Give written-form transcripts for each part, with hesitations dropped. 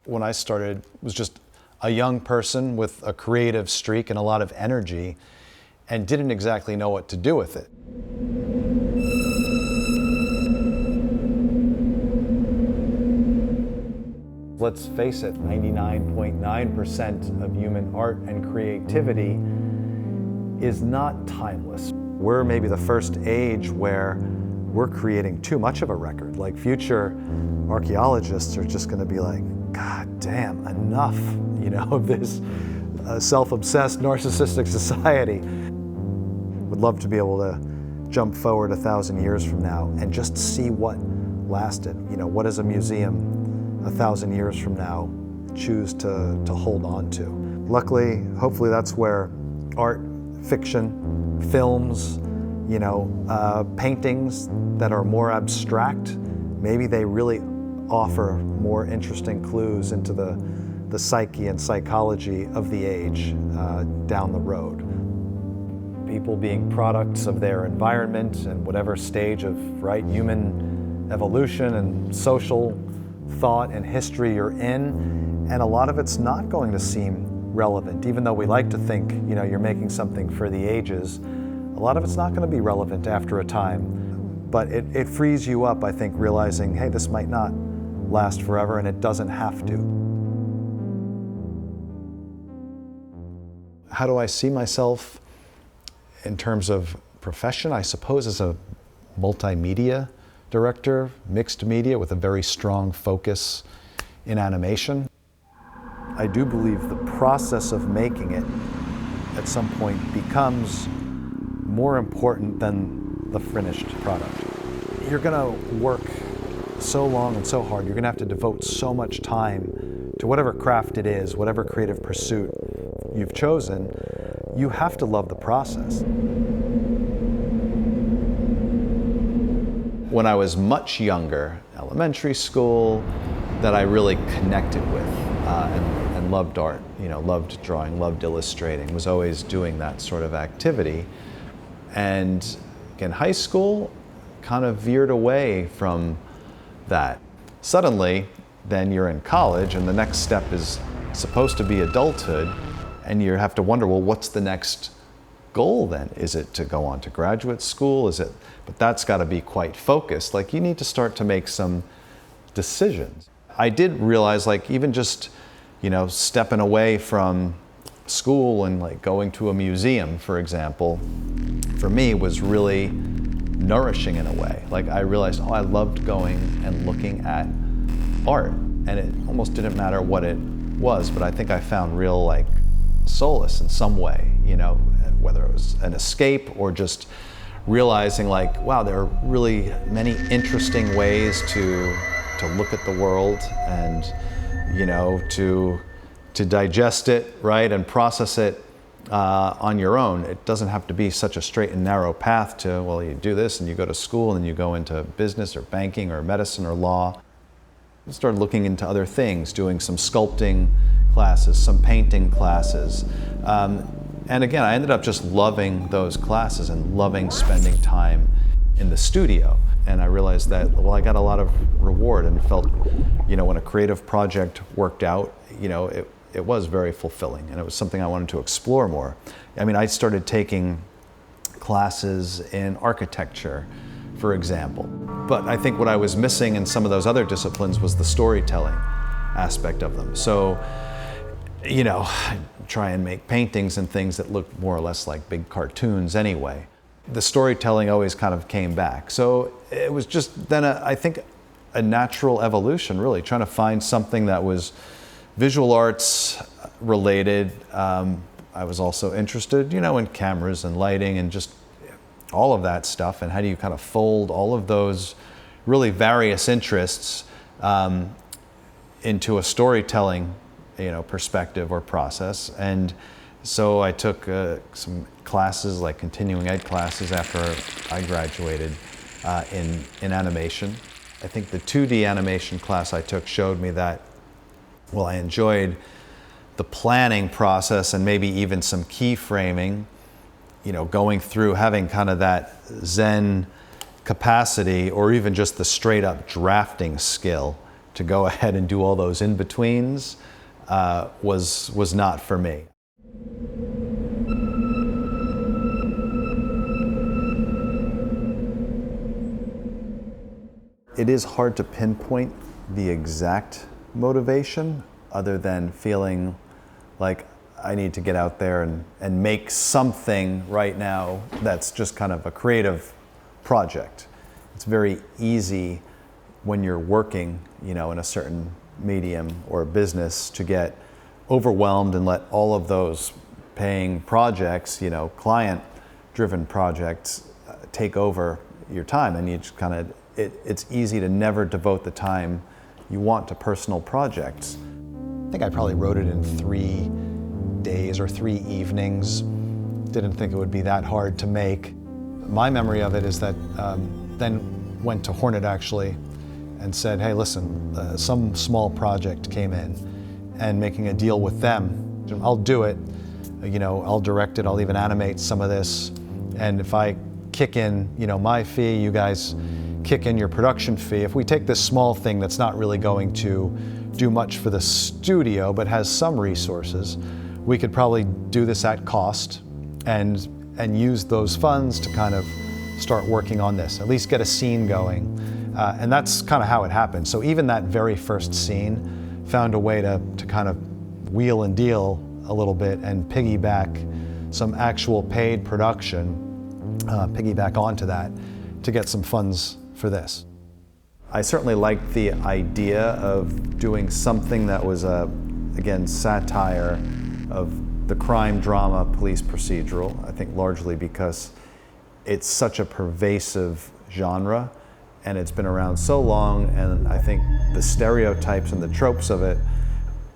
When I started, was just a young person with a creative streak and a lot of energy, and didn't exactly know what to do with it. Let's face it, 99.9% of human art and creativity is not timeless. We're maybe the first age where we're creating too much of a record. Like, future archaeologists are just going to be like, God damn, enough, of this self-obsessed, narcissistic society. Would love to be able to jump forward 1,000 years from now and just see what lasted. What does a museum 1,000 years from now choose to hold on to? Luckily, hopefully that's where art, fiction, films, paintings that are more abstract, maybe they really offer more interesting clues into the psyche and psychology of the age down the road. People being products of their environment and whatever stage of human evolution and social thought and history you're in, and a lot of it's not going to seem relevant, even though we like to think you're making something for the ages. A lot of it's not going to be relevant after a time, but it frees you up, I think, realizing, hey, this might not last forever, and it doesn't have to. How do I see myself in terms of profession? I suppose as a multimedia director, mixed media with a very strong focus in animation. I do believe the process of making it at some point becomes more important than the finished product. You're gonna work so long and so hard, you're gonna have to devote so much time to whatever craft it is, whatever creative pursuit you've chosen. You have to love the process. When I was much younger, elementary school, that I really connected with and loved art, loved drawing, loved illustrating, was always doing that sort of activity. And in high school, kind of veered away from that. Suddenly, then you're in college, and the next step is supposed to be adulthood, and you have to wonder, well, what's the next goal then? Is it to go on to graduate school? But that's got to be quite focused. Like, you need to start to make some decisions. I did realize, even just, stepping away from school and going to a museum, for example, for me was really nourishing in a way. I realized, I loved going and looking at art, and it almost didn't matter what it was, but I think I found real solace in some way, whether it was an escape or just realizing wow, there are really many interesting ways to look at the world and, to digest it, and process it on your own. It doesn't have to be such a straight and narrow path to, well, you do this and you go to school and then you go into business or banking or medicine or law. I started looking into other things, doing some sculpting classes, some painting classes. And again, I ended up just loving those classes and loving spending time in the studio. And I realized that, I got a lot of reward and felt, when a creative project worked out, it was very fulfilling, and it was something I wanted to explore more. I started taking classes in architecture, for example. But I think what I was missing in some of those other disciplines was the storytelling aspect of them. So, try and make paintings and things that look more or less like big cartoons anyway. The storytelling always kind of came back. So it was just then, I think, a natural evolution, really, trying to find something that was visual arts related. I was also interested, in cameras and lighting and just all of that stuff, and how do you kind of fold all of those really various interests into a storytelling perspective or process. And so I took some classes, continuing ed classes, after I graduated in animation. I think the 2D animation class I took showed me that, I enjoyed the planning process and maybe even some keyframing, going through, having kind of that Zen capacity, or even just the straight up drafting skill to go ahead and do all those in-betweens was not for me. It is hard to pinpoint the exact motivation other than feeling like I need to get out there and make something right now that's just kind of a creative project. It's very easy when you're working, in a certain medium or business to get overwhelmed and let all of those paying projects, client-driven projects take over your time, and you just kind of it's easy to never devote the time you want to personal projects. I think I probably wrote it in 3 days or 3 evenings. Didn't think it would be that hard to make. My memory of it is that then went to Hornet actually and said, hey, listen, some small project came in and making a deal with them. I'll do it, I'll direct it, I'll even animate some of this. And if I kick in, my fee, you guys kick in your production fee. If we take this small thing that's not really going to do much for the studio but has some resources, we could probably do this at cost and use those funds to kind of start working on this, at least get a scene going. And that's kind of how it happened. So even that very first scene found a way to kind of wheel and deal a little bit and piggyback some actual paid production, piggyback onto that to get some funds for this. I certainly liked the idea of doing something that was again, satire of the crime drama police procedural. I think largely because it's such a pervasive genre and it's been around so long, and I think the stereotypes and the tropes of it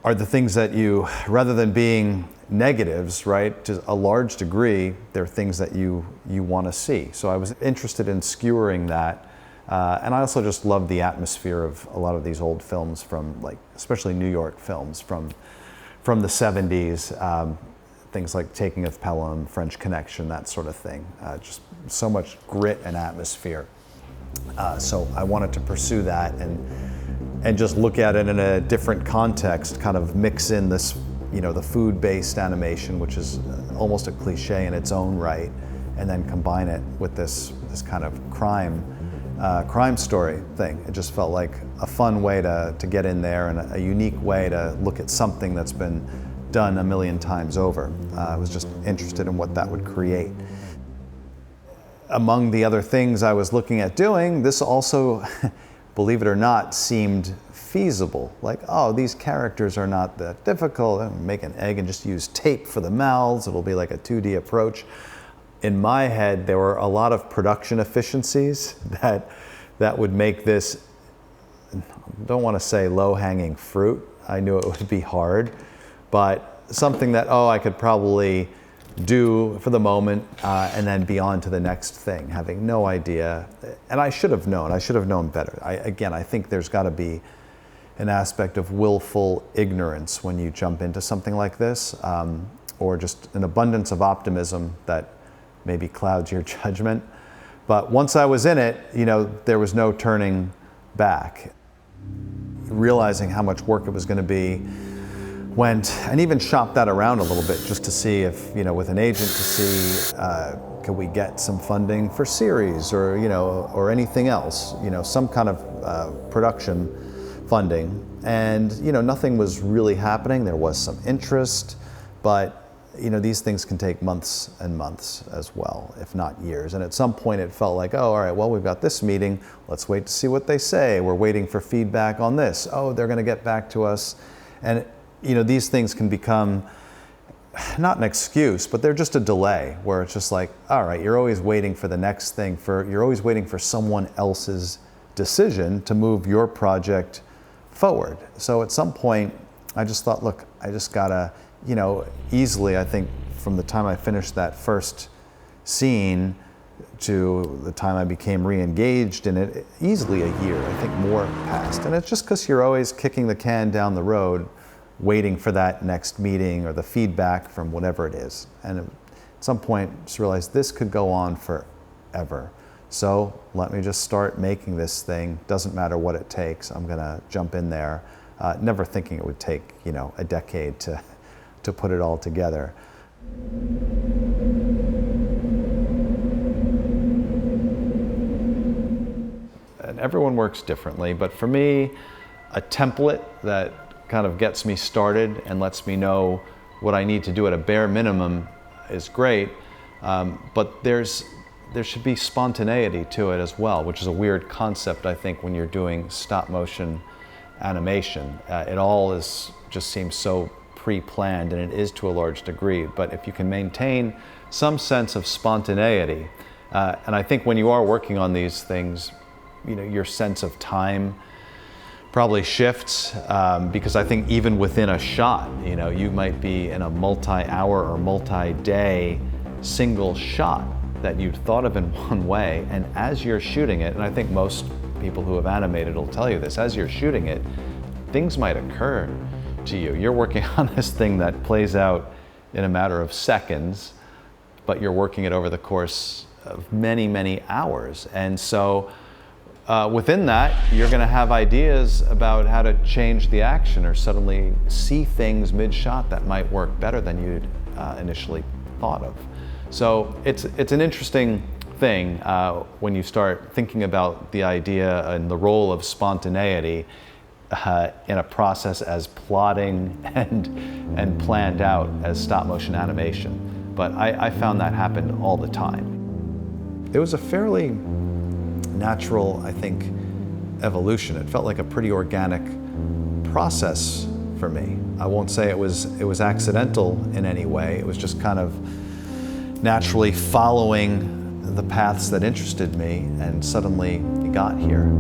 are the things that you, rather than being negatives, right, to a large degree, they're things that you want to see. So I was interested in skewering that. And I also just love the atmosphere of a lot of these old films from, especially New York films from the 70s, things like Taking of Pelham, French Connection, that sort of thing. Just so much grit and atmosphere. So I wanted to pursue that and just look at it in a different context, kind of mix in this, the food-based animation, which is almost a cliche in its own right, and then combine it with this kind of crime story thing. It just felt like a fun way to get in there and a unique way to look at something that's been done a million times over. I was just interested in what that would create. Among the other things I was looking at doing, this also, believe it or not, seemed feasible. Like, oh, these characters are not that difficult. Make an egg and just use tape for the mouths. It'll be like a 2D approach. In my head, there were a lot of production efficiencies that would make this, I don't want to say low-hanging fruit. I knew it would be hard, but something that, I could probably do for the moment and then be on to the next thing, having no idea. And I should have known better. I think there's got to be an aspect of willful ignorance when you jump into something like this, or just an abundance of optimism that maybe clouds your judgment. But once I was in it, there was no turning back. Realizing how much work it was going to be, went and even shopped that around a little bit just to see if, with an agent, to see could we get some funding for series or, or anything else, some kind of production funding. And, nothing was really happening. There was some interest, but these things can take months and months as well, if not years. And at some point it felt like, all right, well, we've got this meeting. Let's wait to see what they say. We're waiting for feedback on this. Oh, they're going to get back to us. And, these things can become not an excuse, but they're just a delay where it's just like, all right, you're always waiting for the next thing. You're always waiting for someone else's decision to move your project forward. So at some point, I just thought, look, I just gotta, easily, I think from the time I finished that first scene to the time I became re-engaged in it, easily a year, I think more passed. And it's just because you're always kicking the can down the road, waiting for that next meeting or the feedback from whatever it is. And at some point, just realized this could go on forever. So let me just start making this thing. Doesn't matter what it takes. I'm gonna jump in there, never thinking it would take, you know, a decade to put it all together. And everyone works differently, but for me, a template that kind of gets me started and lets me know what I need to do at a bare minimum is great, but there should be spontaneity to it as well, which is a weird concept, I think, when you're doing stop motion animation. It all just seems so pre-planned, and it is to a large degree, but if you can maintain some sense of spontaneity, and I think when you are working on these things, you know, your sense of time probably shifts, because I think even within a shot, you know, you might be in a multi-hour or multi-day single shot that you'd thought of in one way, and as you're shooting it, and I think most people who have animated will tell you this, as you're shooting it, things might occur to you. You're working on this thing that plays out in a matter of seconds, but you're working it over the course of many, many hours. And so within that, you're gonna have ideas about how to change the action or suddenly see things mid-shot that might work better than you'd initially thought of. So it's an interesting thing when you start thinking about the idea and the role of spontaneity in a process as plotting and planned out as stop motion animation. But I found that happened all the time. It was a fairly natural, I think, evolution. It felt like a pretty organic process for me. I won't say it was accidental in any way. It was just kind of naturally following the paths that interested me, and suddenly it got here.